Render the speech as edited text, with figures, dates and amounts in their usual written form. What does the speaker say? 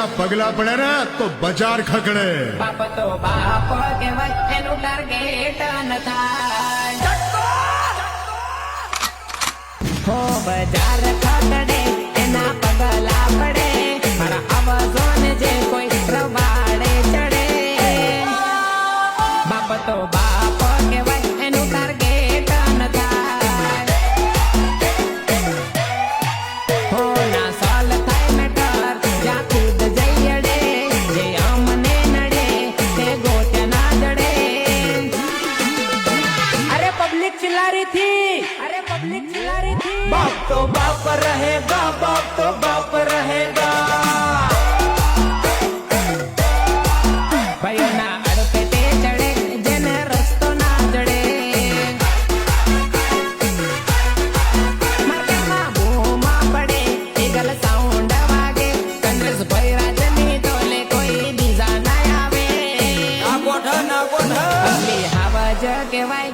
ના પગલા પડે ને તો બજાર ખકડે. બાપ તો બાપ કહેવાય એનું ટાર્ગેટ ન થાય. હો બજાર ખકડે એના પગલા પડે મારા આવાજો ને જે કોઈ રવાડે ચડે. બાપ તો બાપ કહેવાય એનું ટાર્ગેટ ન થાય. હો ના સાલ થાય મેટર જ્યાં ખુદ જઈ અડે જે અમને નડે તે ગોત્યા ના જડે. અરે પબ્લિક ચિલ્લારી થી, અરે પબ્લિક ચિલ્લારી થી. बाप तो बाप रहेगा, बाप तो बाप रहेगा. ભાઈઓના અડપે તે ચડે જેને રસ્તો ના જડે. માર્કેટમાં બૂમા પડે ઈગલ સાઉન્ડ વાગે કન્દ્રેશ ભાઈ રાજની તોલે કોઈ બીજા ના આવે. ના ગોઠ અસલી હાવજ કહેવાય